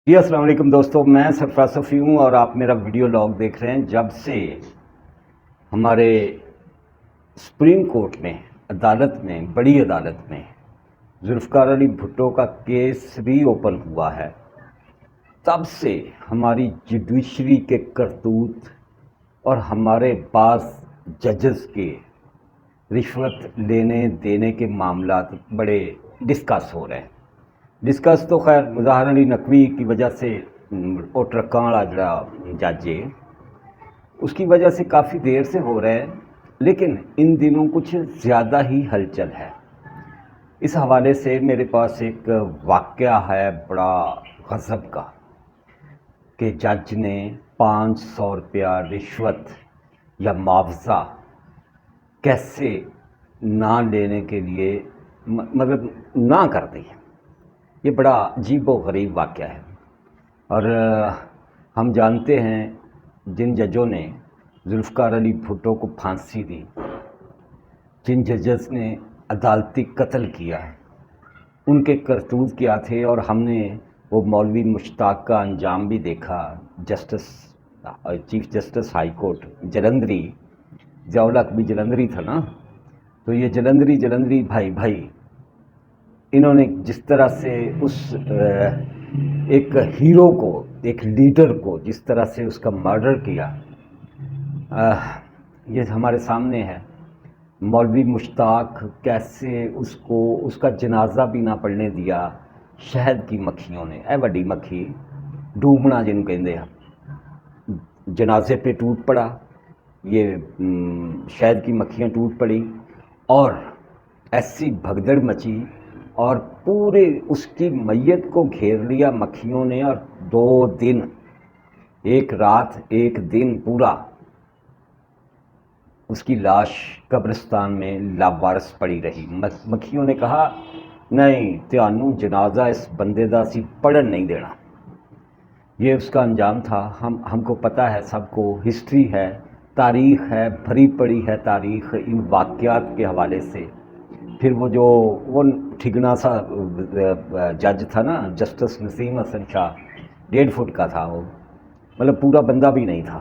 جی السلام علیکم دوستوں، میں سرفراز صفی ہوں اور آپ میرا ویڈیو لاگ دیکھ رہے ہیں۔ جب سے ہمارے سپریم کورٹ میں بڑی عدالت میں ذوالفقار علی بھٹو کا کیس ری اوپن ہوا ہے، تب سے ہماری جوڈیشری کے کرتوت اور ہمارے بعض ججز کے رشوت لینے دینے کے معاملات بڑے ڈسکس ہو رہے ہیں۔ ڈسکس تو خیر مظاہر علی نقوی کی وجہ سے اوٹرکاں والا جڑا جج ہے اس کی وجہ سے کافی دیر سے ہو رہا ہے، لیکن ان دنوں کچھ زیادہ ہی ہلچل ہے۔ اس حوالے سے میرے پاس ایک واقعہ ہے بڑا غضب کا کہ جج نے 500 روپیہ رشوت یا معاوضہ کیسے نہ لینے کے لیے مطلب نہ کر دی۔ یہ بڑا عجیب و غریب واقعہ ہے، اور ہم جانتے ہیں جن ججوں نے ذوالفقار علی بھٹو کو پھانسی دی، جن ججز نے عدالتی قتل کیا، ان کے کرتوت کیا تھے، اور ہم نے وہ مولوی مشتاق کا انجام بھی دیکھا۔ Chief justice high court Jalandhari, Zia ul-Haq بھی جلندری تھا نا، تو یہ جلندری بھائی انہوں نے جس طرح سے اس ایک ہیرو کو، ایک لیڈر کو جس طرح سے اس کا مرڈر کیا، یہ ہمارے سامنے ہے۔ مولوی مشتاق کیسے اس کا جنازہ بھی نہ پڑھنے دیا شہد کی مکھیوں نے، اے بڑی مکھی ڈوبنا جن کہندے ہیں، جنازے پہ ٹوٹ پڑا، یہ شہد کی مکھیاں ٹوٹ پڑی اور ایسی بھگدڑ مچی اور پورے اس کی میت کو گھیر لیا مکھیوں نے، اور 2 دن، ایک رات ایک دن پورا اس کی لاش قبرستان میں لاوارث پڑی رہی۔ مکھیوں نے کہا نہیں تیانوں جنازہ اس بندے دا سی پڑھن نہیں دینا۔ یہ اس کا انجام تھا۔ ہم کو پتہ ہے، سب کو ہسٹری ہے، تاریخ ہے، بھری پڑی ہے تاریخ ان واقعات کے حوالے سے۔ پھر وہ ٹھگنا سا جج تھا نا، جسٹس نسیم حسن شاہ، 1.5 فٹ کا تھا وہ، مطلب پورا بندہ بھی نہیں تھا،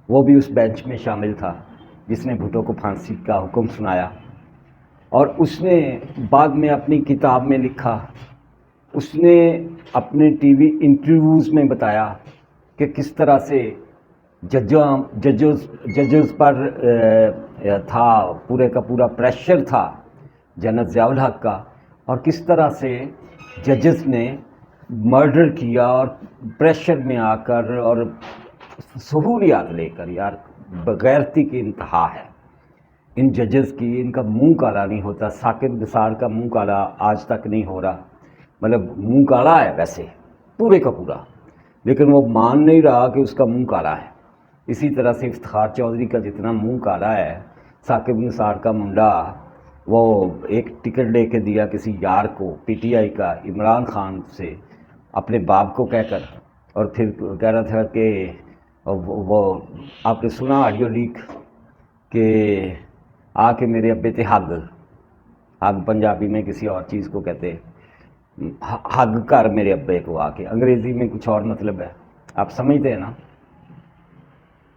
وہ بھی اس بینچ میں شامل تھا جس نے بھٹو کو پھانسی کا حکم سنایا۔ اور اس نے بعد میں اپنی کتاب میں لکھا، اس نے اپنے ٹی وی انٹرویوز میں بتایا کہ کس طرح سے ججز پر تھا، پورے کا پورا پریشر تھا جنرل ضیاء الحق کا، اور کس طرح سے ججز نے مرڈر کیا اور پریشر میں آ کر اور سہولیات لے کر، یار بغیرتی کی انتہا ہے ان ججز کی۔ ان کا منہ کالا نہیں ہوتا۔ ثاقب نثار کا منہ کالا آج تک نہیں ہو رہا، مطلب منہ کالا ہے ویسے پورے کا پورا، لیکن وہ مان نہیں رہا کہ اس کا منہ کالا ہے۔ اسی طرح سے افتخار چودھری کا جتنا منہ کالا ہے، ثاقب نثار کا منڈا وہ ایک ٹکٹ لے کے دیا کسی یار کو، پی ٹی آئی کا، عمران خان سے، اپنے باپ کو کہہ کر، اور پھر کہہ رہا تھا کہ وہ آپ نے سنا آڈیو لیک کہ آ کے میرے ابے تے ہگ پنجابی میں کسی اور چیز کو کہتے، ہگ کر میرے ابے کو آ کے، انگریزی میں کچھ اور مطلب ہے، آپ سمجھتے ہیں نا۔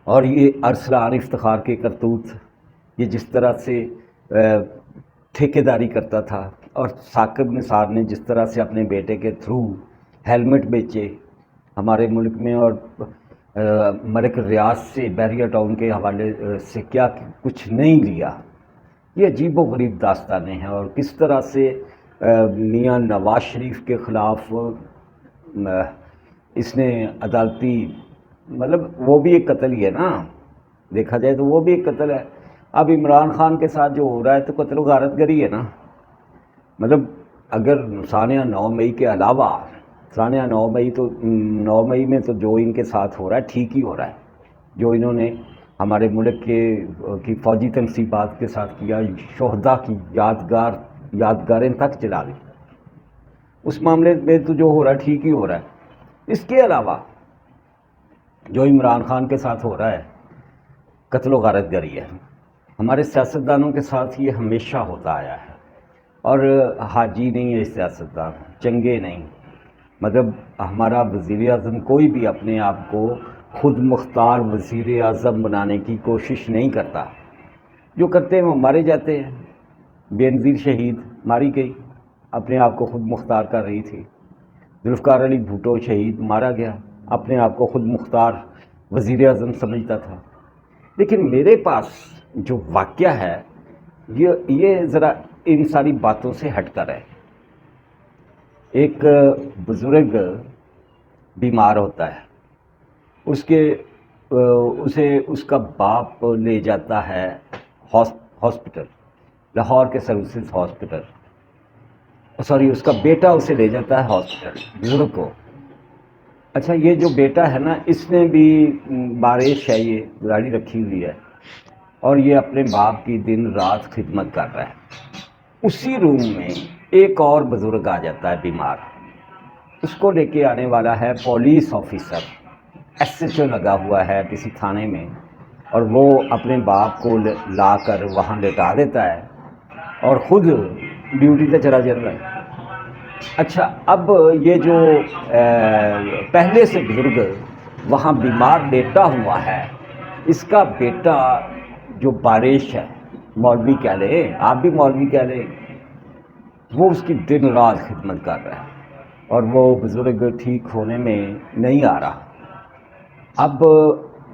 اور یہ ارسلان افتخار کے کرتوت، یہ جس طرح سے ٹھیکیداری کرتا تھا، اور ثاقب نثار نے جس طرح سے اپنے بیٹے کے تھرو ہیلمٹ بیچے ہمارے ملک میں، اور ملک ریاض سے بیریا ٹاؤن کے حوالے سے کیا کچھ نہیں لیا۔ یہ عجیب و غریب داستانیں ہیں، اور کس طرح سے میاں نواز شریف کے خلاف اس نے عدالتی، مطلب وہ بھی ایک قتل ہی ہے نا، دیکھا جائے تو وہ بھی ایک قتل ہے۔ اب عمران خان کے ساتھ جو ہو رہا ہے تو قتل و غارت گری ہے نا، مطلب اگر سانحہ 9 مئی کے علاوہ، سانحہ 9 مئی تو 9 مئی میں تو جو ان کے ساتھ ہو رہا ہے ٹھیک ہی ہو رہا ہے، جو انہوں نے ہمارے ملک کی فوجی تنصیبات کے ساتھ کیا، شہداء کی یادگاریں تک جلا دی، اس معاملے میں تو جو ہو رہا ہے ٹھیک ہی ہو رہا ہے۔ اس کے علاوہ جو عمران خان کے ساتھ ہو رہا ہے قتل و غارت گری ہے۔ ہمارے سیاستدانوں کے ساتھ یہ ہمیشہ ہوتا آیا ہے، اور حاجی نہیں ہے سیاستدان، چنگے نہیں، مطلب ہمارا وزیر اعظم کوئی بھی اپنے آپ کو خود مختار وزیر اعظم بنانے کی کوشش نہیں کرتا. جو کرتے ہیں وہ مارے جاتے ہیں. بے نظیر شہید ماری گئی، اپنے آپ کو خود مختار کر رہی تھی. ذوالفقار علی بھٹو شہید مارا گیا، اپنے آپ کو خود مختار وزیر اعظم سمجھتا تھا. لیکن میرے پاس جو واقعہ ہے یہ ذرا ان ساری باتوں سے ہٹ کر ہے. ایک بزرگ بیمار ہوتا ہے، اس کا باپ لے جاتا ہے ہاسپٹل، لاہور کے سروسز ہاسپٹل. سوری، اس کا بیٹا اسے لے جاتا ہے ہاسپٹل بزرگ کو. اچھا، یہ جو بیٹا ہے نا، اس نے بھی بارش ہے، یہ گاڑی رکھی ہوئی ہے اور یہ اپنے باپ کی دن رات خدمت کر رہا ہے. اسی روم میں ایک اور بزرگ آ جاتا ہے بیمار. اس کو لے کے آنے والا ہے police officer, S H O لگا ہوا ہے کسی تھانے میں، اور وہ اپنے باپ کو لا کر وہاں لٹا دیتا ہے اور خود ڈیوٹی پہ چلا جاتا ہے. اچھا، اب یہ جو پہلے سے بزرگ وہاں بیمار لیٹا ہوا ہے، اس کا بیٹا جو بارش ہے، مولوی کہہ لیں، آپ بھی مولوی کہہ لیں، وہ اس کی دن رات خدمت کر رہا ہے اور وہ بزرگ ٹھیک ہونے میں نہیں آ رہا. اب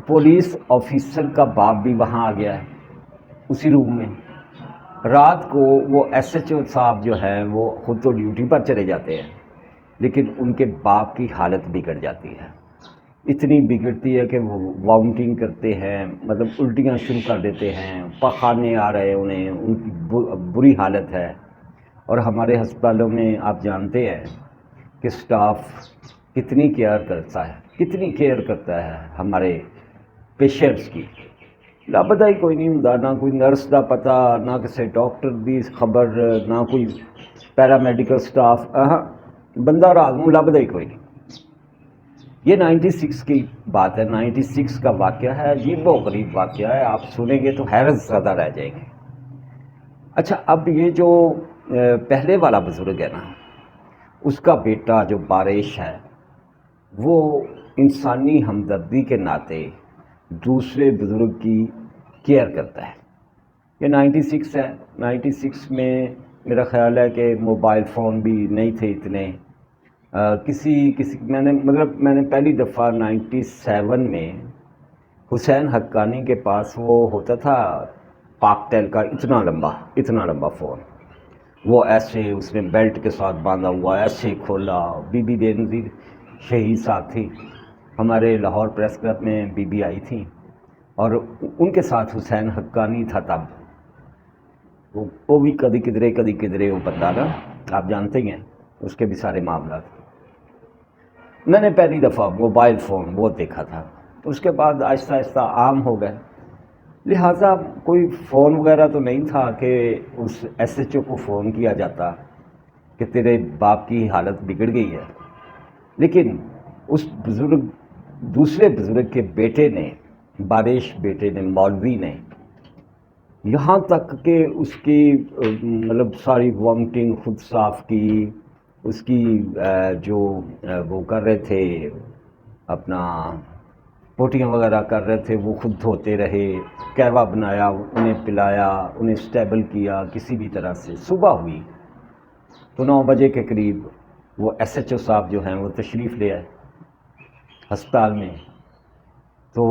پولیس آفیسر کا باپ بھی وہاں آ گیا ہے اسی روم میں. رات کو وہ ایس ایچ او صاحب جو ہیں وہ خود تو ڈیوٹی پر چلے جاتے ہیں، لیکن ان کے باپ کی حالت بگڑ جاتی ہے. اتنی بگڑتی ہے کہ وہ وامٹنگ کرتے ہیں، مطلب الٹیاں شروع کر دیتے ہیں، پخانے آ رہے انہیں، ان کی بری حالت ہے. اور ہمارے ہسپتالوں میں آپ جانتے ہیں کہ سٹاف کتنی کیئر کرتا ہے ہمارے پیشنٹس کی. لابدہ ہی کوئی نہیں ہوں، نہ کوئی نرس دا پتہ، نہ کسی ڈاکٹر دی خبر، نہ کوئی پیرامیڈیکل سٹاف، بندہ رات میں لابدہ ہی کوئی نہیں. یہ 96 کی بات ہے، 96 کا واقعہ ہے، عجیب و غریب واقعہ ہے. آپ سنیں گے تو حیرت زدہ رہ جائیں گے. اچھا، اب یہ جو پہلے والا بزرگ ہے نا، اس کا بیٹا جو بارش ہے، وہ انسانی ہمدردی کے ناطے دوسرے بزرگ کی کیئر کرتا ہے. یہ 96 ہے. 96 میں میرا خیال ہے کہ موبائل فون بھی نہیں تھے اتنے. میں نے پہلی دفعہ 97 میں حسین حقانی کے پاس وہ ہوتا تھا پاک ٹیل کا اتنا لمبا فون. وہ ایسے اس نے بیلٹ کے ساتھ باندھا ہوا ایسے کھولا. بی بی بے نظیر شہید صاحب تھی ہمارے لاہور پریس کلب میں، بی بی آئی تھیں، اور ان کے ساتھ حسین حقانی تھا. تب وہ بھی کدی کدرے وہ بندہ نا، آپ جانتے ہی ہیں اس کے بھی سارے معاملات. میں نے پہلی دفعہ موبائل فون وہ دیکھا تھا. اس کے بعد آہستہ آہستہ عام ہو گئے، لہٰذا کوئی فون وغیرہ تو نہیں تھا کہ اس ایس ایچ او کو فون کیا جاتا کہ تیرے باپ کی حالت بگڑ گئی ہے. لیکن اس دوسرے بزرگ کے بیٹے نے، بارش بیٹے نے، مولوی نے، یہاں تک کہ اس کی مطلب ساری وامٹنگ خود صاف کی، اس کی جو وہ کر رہے تھے اپنا پوٹیاں وغیرہ کر رہے تھے وہ خود دھوتے رہے، قہوہ بنایا، انہیں پلایا، انہیں سٹیبل کیا کسی بھی طرح سے. صبح ہوئی تو 9 بجے کے قریب وہ ایس ایچ او صاحب جو ہیں وہ تشریف لے آئے ہسپتال میں. تو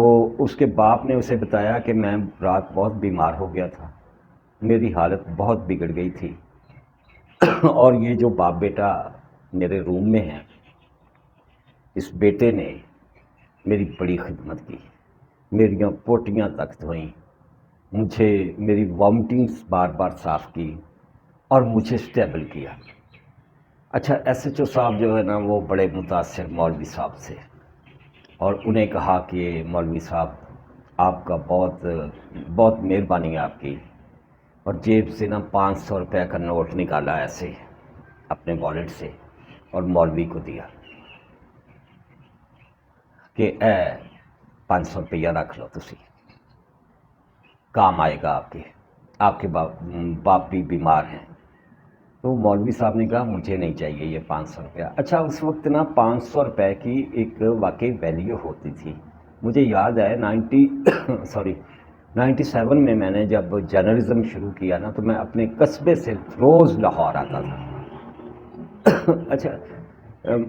اس کے باپ نے اسے بتایا کہ میں رات بہت بیمار ہو گیا تھا، میری حالت بہت بگڑ گئی تھی، اور یہ جو باپ بیٹا میرے روم میں ہیں، اس بیٹے نے میری بڑی خدمت کی، میریاں پوٹیاں تک دھوئیں، مجھے میری وامٹنگز بار بار صاف کی اور مجھے سٹیبل کیا. اچھا، ایس ایچ او صاحب جو ہے نا وہ بڑے متاثر مولوی صاحب سے، اور انہیں کہا کہ مولوی صاحب آپ کا بہت مہربانی ہے آپ کی. اور جیب سے نا 500 روپے کا نوٹ نکالا ایسے اپنے والیٹ سے اور مولوی کو دیا کہ 500 روپیہ رکھ لو، تسی کام آئے گا آپ کے باپ بھی بیمار ہیں. تو مولوی صاحب نے کہا مجھے نہیں چاہیے یہ 500 روپیہ. اچھا اس وقت نا 500 روپے کی ایک واقعی ویلیو ہوتی تھی. مجھے یاد ہے 97 میں نے جب جرنلزم شروع کیا نا تو میں اپنے قصبے سے روز لاہور آتا تھا. اچھا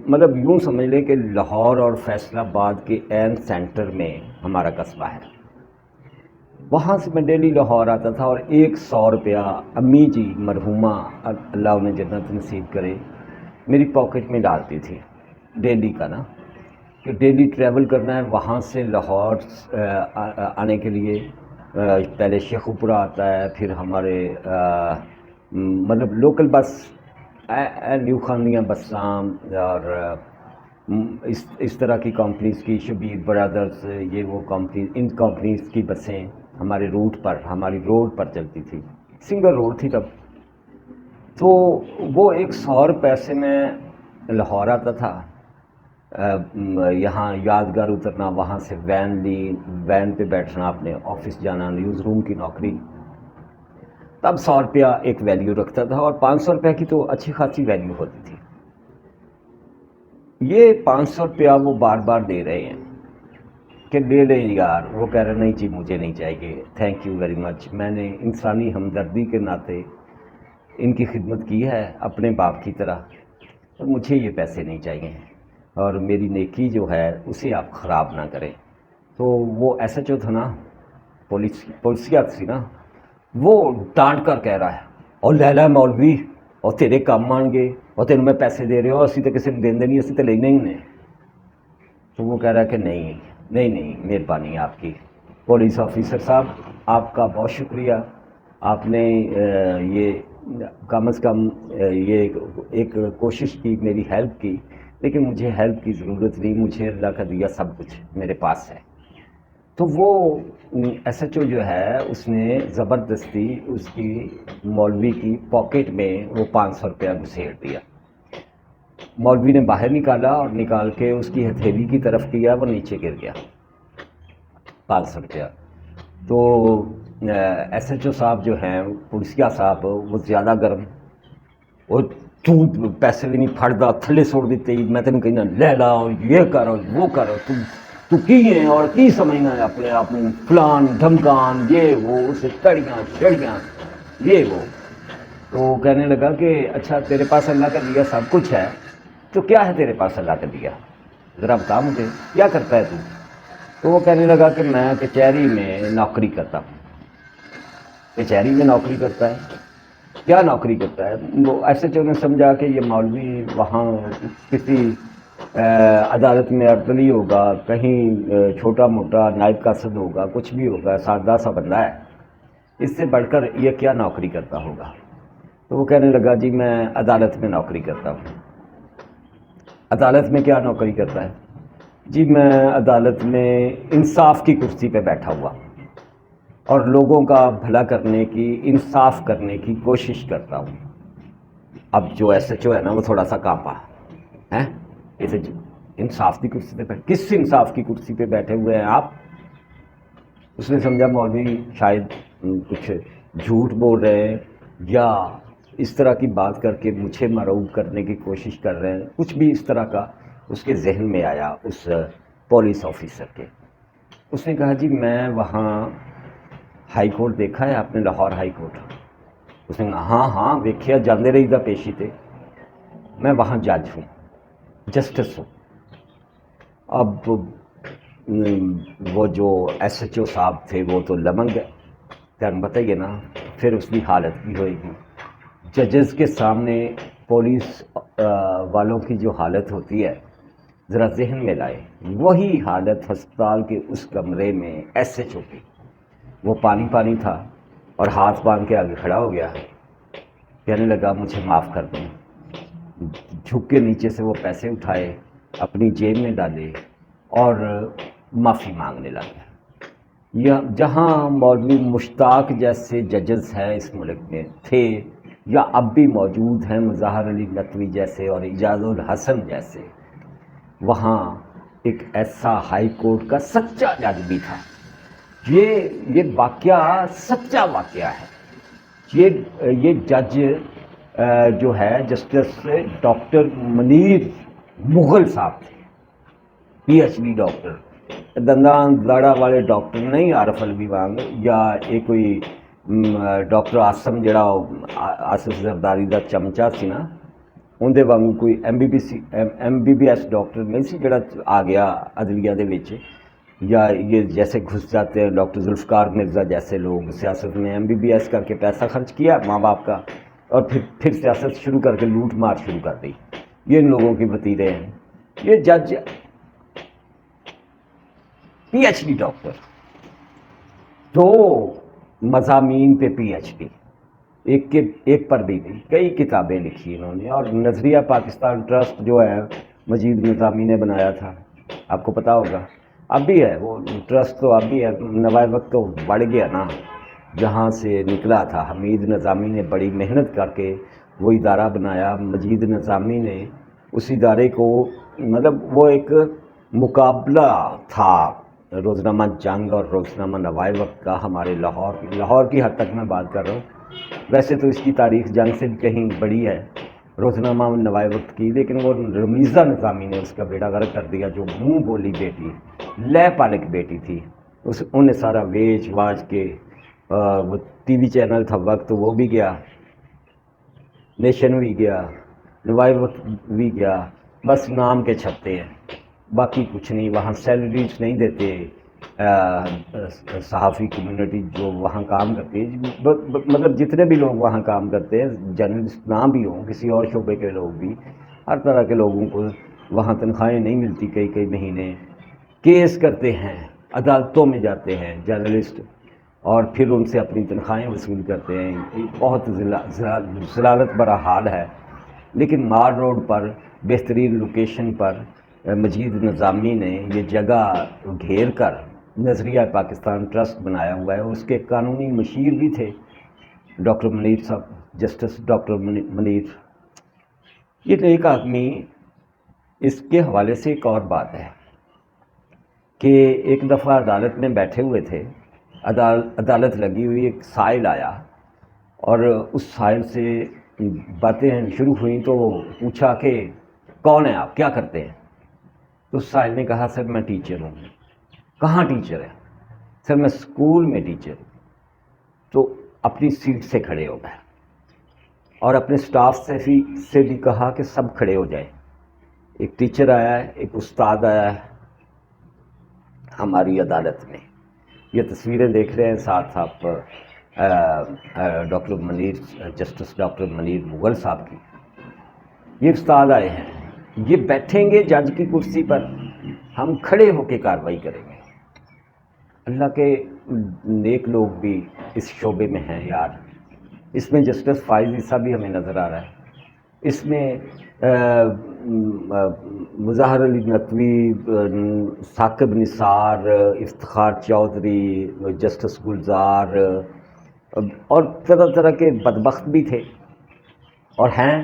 مطلب یوں سمجھ لیں کہ لاہور اور فیصل آباد کے عین سینٹر میں ہمارا قصبہ ہے. وہاں سے میں ڈیلی لاہور آتا تھا اور 100 روپیہ امی جی مرحومہ اللہ انہیں جنت نصیب کرے میری پاکٹ میں ڈالتی تھی ڈیلی کا نا، کہ ڈیلی ٹریول کرنا ہے وہاں سے لاہور آنے کے لیے. پہلے شیخ پورہ آتا ہے، پھر ہمارے مطلب لوکل بس نیو خاندیاں بسام اور اس طرح کی کمپنیز کی، شبیر برادرز، یہ وہ کمپنی، ان کمپنیز کی بسیں ہمارے روٹ پر، ہماری روڈ پر چلتی تھی. سنگل روڈ تھی تب. تو وہ 100 روپے سے میں لاہور آتا تھا، یہاں یادگار اترنا، وہاں سے وین لی، وین پہ بیٹھنا، اپنے آفس جانا، نیوز روم کی نوکری. تب 100 روپیہ ایک ویلیو رکھتا تھا اور 500 روپے کی تو اچھی خاصی ویلیو ہوتی تھی. یہ 500 روپیہ وہ بار بار دے رہے ہیں کہ لے لیں یار. وہ کہہ رہے نہیں جی مجھے نہیں چاہیے، تھینک یو ویری مچ. میں نے انسانی ہمدردی کے ناطے ان کی خدمت کی ہے اپنے باپ کی طرح، اور مجھے یہ پیسے نہیں چاہیے اور میری نیکی جو ہے اسے آپ خراب نہ کریں. تو وہ ایس ایچ او تھا نا، پولیسیات تھی نا، وہ ڈانٹ کر کہہ رہا ہے اور لیلا مولوی اور تیرے کام مان گے اور تینوں میں پیسے دے رہے ہو، اسی تو کسی نے دین دینی، اسی تو لینے ہی نہیں. تو وہ کہہ رہا ہے کہ نہیں مہربانی آپ کی پولیس آفیسر صاحب، آپ کا بہت شکریہ. آپ نے یہ کم از کم یہ ایک کوشش کی، میری ہیلپ کی، لیکن مجھے ہیلپ کی ضرورت نہیں، مجھے اللہ کا دیا سب کچھ میرے پاس ہے. تو وہ ایس ایچ او جو ہے اس نے زبردستی اس کی مولوی کی پاکٹ میں وہ 500 روپیہ گھسیڑ دیا. مولوی نے باہر نکالا اور نکال کے اس کی ہتھیلی کی طرف کیا، وہ نیچے گر گیا 500 روپیہ. تو ایس ایچ او صاحب جو ہیں پولیسیا صاحب، وہ زیادہ گرم، وہ تو پیسے بھی نہیں پھڑدا تھلے چھوڑ دیتے، میں تینوں کہنا لے لاؤ، یہ کرو وہ کرو، تو کی ہے اور کی سمجھنا ہے اپنے آپ میں، فلان دھمکان، یہ وہ، اسے تڑیاں چھڑیاں یہ وہ. تو کہنے لگا کہ اچھا تیرے پاس اللہ کا دیا سب کچھ ہے، تو کیا ہے تیرے پاس اللہ کا دیا، ذرا بتا مجھے کیا کرتا ہے تو. تو وہ کہنے لگا کہ میں کچہری میں نوکری کرتا ہوں. کچہری میں نوکری کرتا ہے؟ کیا نوکری کرتا ہے؟ وہ ایس ایچ او نے سمجھا کہ یہ مولوی وہاں کسی عدالت میں ارتلی ہوگا، کہیں چھوٹا موٹا نائب قاصد ہوگا، کچھ بھی ہوگا، سادہ سا بندہ ہے، اس سے بڑھ کر یہ کیا نوکری کرتا ہوگا. تو وہ کہنے لگا جی میں عدالت میں نوکری کرتا ہوں. عدالت میں کیا نوکری کرتا ہے؟ جی میں عدالت میں انصاف کی کرسی پہ بیٹھا ہوا اور لوگوں کا بھلا کرنے کی، انصاف کرنے کی کوشش کرتا ہوں. اب جو ایس ایچ او ہے نا وہ تھوڑا سا کانپا ہے، اسے انصاف کی کرسی پہ بیٹھے، کس انصاف کی کرسی پہ بیٹھے ہوئے ہیں آپ؟ اس نے سمجھا مولوی شاید کچھ جھوٹ بول رہے ہیں یا اس طرح کی بات کر کے مجھے مرعوب کرنے کی کوشش کر رہے ہیں، کچھ بھی اس طرح کا اس کے ذہن میں آیا اس پولیس آفیسر کے. اس نے کہا جی میں وہاں ہائی کورٹ دیکھا ہے آپ نے، لاہور ہائی کورٹ؟ اس نے کہا ہاں ویکھیا جاندے رہی دا پیشی تے، میں وہاں جج ہوں، جسٹس ہوں. اب وہ جو ایس ایچ او صاحب تھے وہ تو لمنگ ہے، تم بتائیے نا پھر اس کی حالت بھی ہوئے گی. ججز کے سامنے پولیس والوں کی جو حالت ہوتی ہے ذرا ذہن میں لائے، وہی حالت ہسپتال کے اس کمرے میں ایس ایچ او کی. وہ پانی تھا اور ہاتھ باندھ کے آگے کھڑا ہو گیا، کہنے لگا مجھے معاف کر دیں. جھک کے نیچے سے وہ پیسے اٹھائے، اپنی جیب میں ڈالے اور معافی مانگنے لگا. جہاں مولوی مشتاق جیسے ججز ہیں اس ملک میں تھے یا اب بھی موجود ہیں، مظاہر علی نقوی جیسے اور اعجاز الحسن جیسے، وہاں ایک ایسا ہائی کورٹ کا سچا جج بھی تھا. یہ واقعہ سچا واقعہ ہے. یہ جج جو ہے جسٹس ڈاکٹر منیر مغل صاحب تھے، پی ایچ ڈی ڈاکٹر، دندان داڑا والے ڈاکٹر نہیں عارف الوی وانگ یا یہ کوئی ڈاکٹر آسم جڑا آصف زرداری دا چمچا سی نا، اندر وانگو کوئی M B B S doctor نہیں سی جڑا آ گیا عدلیہ دے وچ، یا یہ جیسے گھس جاتے ہیں ڈاکٹر ذوالفقار مرزا جیسے لوگ سیاست میں ایم بی بی ایس کر کے پیسہ خرچ کیا ماں باپ کا، اور پھر سیاست شروع کر کے لوٹ مار شروع کر دی. یہ ان لوگوں کی وتیرے ہیں. یہ جج پی ایچ ڈی ڈاکٹر، 2 مضامین پہ پی ایچ ڈی، ایک پر بھی کئی کتابیں لکھی انہوں نے. اور نظریہ پاکستان ٹرسٹ جو ہے مجید نظامی نے بنایا تھا، آپ کو پتہ ہوگا، اب بھی ہے وہ ٹرسٹ، تو اب بھی ہے. نوائے وقت تو بڑھ گیا نا، جہاں سے نکلا تھا. حمید نظامی نے بڑی محنت کر کے وہ ادارہ بنایا. مجید نظامی نے اس ادارے کو، مطلب وہ ایک مقابلہ تھا روزنامہ جنگ اور روزنامہ نوائے وقت کا ہمارے لاہور کی حد تک میں بات کر رہا ہوں. ویسے تو اس کی تاریخ جنگ سے بھی کہیں بڑی ہے روزنامہ نوائے وقت کی، لیکن وہ رمیزہ نظامی نے اس کا بیڑا غرق کر دیا، جو منہ بولی بیٹی، لے پالک بیٹی تھی. انہیں سارا ویچ واچ کے، وہ ٹی وی چینل تھا وقت وہ بھی گیا، نیشن بھی گیا، نوائے وقت بھی گیا، بس نام کے چھپتے ہیں، باقی کچھ نہیں. وہاں سیلریز نہیں دیتے صحافی کمیونٹی جو وہاں کام کرتی ہے، مطلب جتنے بھی لوگ وہاں کام کرتے ہیں، جرنلسٹ نہ بھی ہوں، کسی اور شعبے کے لوگ بھی، ہر طرح کے لوگوں کو وہاں تنخواہیں نہیں ملتی کئی مہینے. کیس کرتے ہیں، عدالتوں میں جاتے ہیں جرنلسٹ، اور پھر ان سے اپنی تنخواہیں وصول کرتے ہیں. بہت ذلالت برا حال ہے. لیکن مار روڈ پر بہترین لوکیشن پر مجید نظامی نے یہ جگہ گھیر کر نظریہ پاکستان ٹرسٹ بنایا ہوا ہے. اس کے قانونی مشیر بھی تھے ڈاکٹر منیر صاحب، جسٹس ڈاکٹر منیر. یہ ایک آدمی، اس کے حوالے سے ایک اور بات ہے کہ ایک دفعہ عدالت میں بیٹھے ہوئے تھے، عدالت لگی ہوئی، ایک سائل آیا اور اس سائل سے باتیں شروع ہوئیں. تو پوچھا کہ کون ہیں آپ، کیا کرتے ہیں؟ تو سائل نے کہا سر میں ٹیچر ہوں. کہاں ٹیچر ہے؟ سر میں اسکول میں ٹیچر ہوں. تو اپنی سیٹ سے کھڑے ہو گئے اور اپنے سٹاف سے بھی کہا کہ سب کھڑے ہو جائیں. ایک ٹیچر آیا ہے، ایک استاد آیا ہے ہماری عدالت میں. یہ تصویریں دیکھ رہے ہیں ساتھ آپ doctor Munir, justice doctor Munir Mughal صاحب کی. یہ استاد آئے ہیں، یہ بیٹھیں گے جج کی کرسی پر، ہم کھڑے ہو کے کارروائی کریں گے. اللہ کے نیک لوگ بھی اس شعبے میں ہیں یار. اس میں جسٹس فائز عیسیٰ بھی ہمیں نظر آ رہا ہے، اس میں مظاہر علی نقوی، ثاقب نثار، افتخار چودھری، جسٹس گلزار، اور طرح طرح کے بدبخت بھی تھے اور ہیں،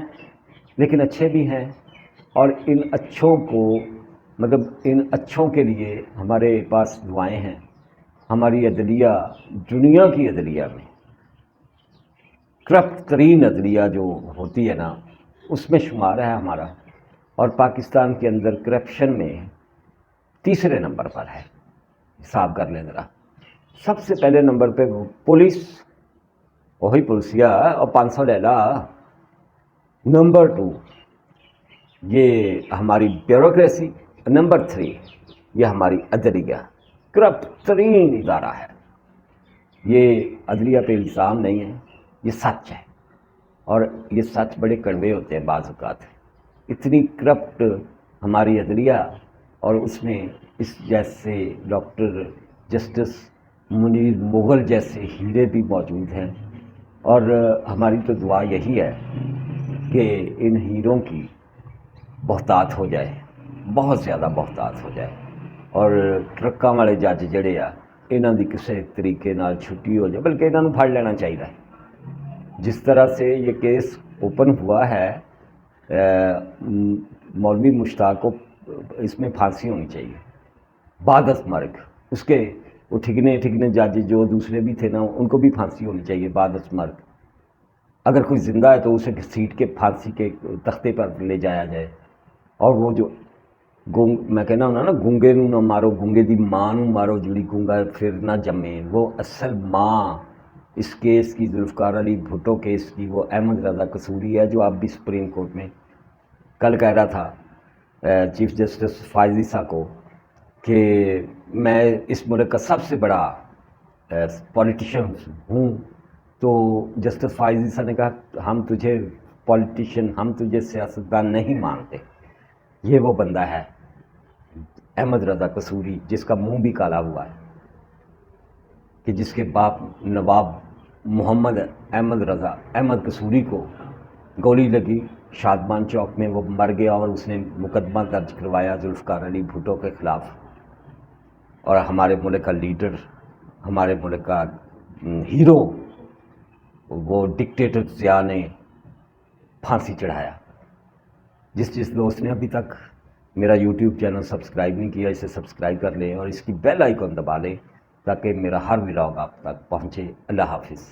لیکن اچھے بھی ہیں. اور ان اچھوں کو، مطلب ان اچھوں کے لیے ہمارے پاس دعائیں ہیں. ہماری عدلیہ دنیا کی عدلیہ میں کرپٹ ترین عدلیہ جو ہوتی ہے نا، اس میں شمار ہے ہمارا. اور پاکستان کے اندر کرپشن میں تیسرے نمبر پر ہے. حساب کر لیں ذرا. سب سے پہلے نمبر پہ پولیس، وہی پولیسیا اور 500 لے لا. نمبر 2 یہ ہماری بیوروکریسی. نمبر 3 یہ ہماری عدلیہ. کرپٹ ترین ادارہ ہے. یہ عدلیہ پہ الزام نہیں ہے، یہ سچ ہے. اور یہ سچ بڑے کڑوے ہوتے ہیں بعض اوقات. اتنی کرپٹ ہماری عدلیہ، اور اس میں اس جیسے ڈاکٹر جسٹس منیر مغل جیسے ہیرے بھی موجود ہیں. اور ہماری تو دعا یہی ہے کہ ان ہیروں کی بہتات ہو جائے، بہت زیادہ بہتات ہو جائے، اور ٹرکاں والے جج جڑے آ انہاں دی کسے طریقے نال چھٹی ہو جائے. بلکہ انہاں نوں پھڑ لینا چاہیے. جس طرح سے یہ کیس اوپن ہوا ہے، مولوی مشتاق کو اس میں پھانسی ہونی چاہیے بعد از مرگ. اس کے وہ ٹھگنے جج جو دوسرے بھی تھے نا، ان کو بھی پھانسی ہونی چاہیے بعد از مرگ. اگر کوئی زندہ ہے تو اسے گھسیٹ کے پھانسی کے تختے پر لے جایا جائے. اور وہ جو میں کہنا ہوں نا گونگے نوں نہ مارو گونگے دی ماں نوں مارو جڑی گونگا پھر نہ جمے، وہ اصل ماں اس کیس کی ذوالفقار علی بھٹو کیس کی وہ احمد رضا قصوری ہے، جو اب بھی سپریم کورٹ میں کل کہہ رہا تھا چیف جسٹس فائز عیسیٰ کو کہ میں اس ملک کا سب سے بڑا پولیٹیشین ہوں. تو جسٹس فائز عیسیٰ نے کہا ہم تجھے پولیٹیشین، ہم تجھے سیاستدان نہیں مانتے. یہ وہ بندہ ہے احمد رضا قصوری جس کا منہ بھی کالا ہوا ہے، کہ جس کے باپ نواب محمد احمد رضا احمد قصوری کو گولی لگی شادمان چوک میں، وہ مر گیا اور اس نے مقدمہ درج کروایا ذوالفقار علی بھٹو کے خلاف. اور ہمارے ملک کا لیڈر، ہمارے ملک کا ہیرو، وہ ڈکٹیٹر ضیاء نے پھانسی چڑھایا. جس دوست نے ابھی تک میرا یوٹیوب چینل سبسکرائب نہیں کیا، اسے سبسکرائب کر لیں اور اس کی بیل آئیکن دبا لیں تاکہ میرا ہر ولاگ آپ تک پہنچے. اللہ حافظ.